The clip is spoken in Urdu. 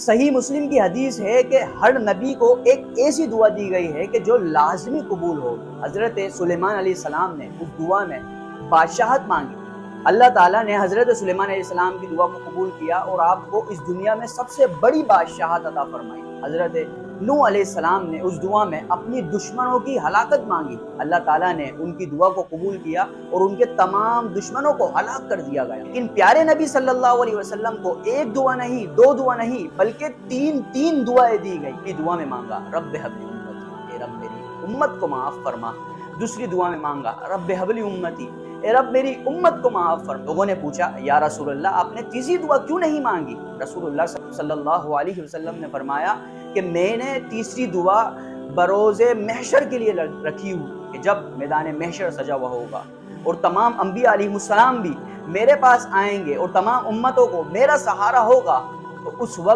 صحیح مسلم کی حدیث ہے کہ ہر نبی کو ایک ایسی دعا دی گئی ہے کہ جو لازمی قبول ہو۔ حضرت سلیمان علیہ السلام نے اس دعا میں بادشاہت مانگی۔ اللہ تعالیٰ نے حضرت سلیمان علیہ السلام کی دعا کو قبول کیا اور آپ کو اس دنیا میں سب سے بڑی بادشاہت عطا فرمائی۔ حضرت نوح علیہ السلام نے اس دعا میں اپنی دشمنوں کی ہلاکت مانگی۔ اللہ تعالیٰ نے ان کی دعا کو قبول کیا اور ان کے تمام دشمنوں کو ہلاک کر دیا گیا۔ لیکن پیارے نبی صلی اللہ علیہ وسلم کو ایک دعا نہیں، دو دعا نہیں، بلکہ تین دعائیں دی گئی۔ پہلی دعا میں مانگا رب ہب لی امتی، اے رب میری امت کو معاف فرما۔ دوسری دعا میں مانگا رب ہب لی امتی، اے رب میری امت کو معاف فرما۔ لوگوں نے پوچھا یا رسول اللہ آپ نے تیسری دعا کیوں نہیں مانگی؟ رسول اللہ صلی اللہ علیہ وسلم نے فرمایا کہ میں نے تیسری دعا بروز محشر کے لیے رکھی ہوں کہ جب میدان محشر سجا ہوا ہوگا اور تمام انبیاء علیہ السلام بھی میرے پاس آئیں گے اور تمام امتوں کو میرا سہارا ہوگا، تو اس وقت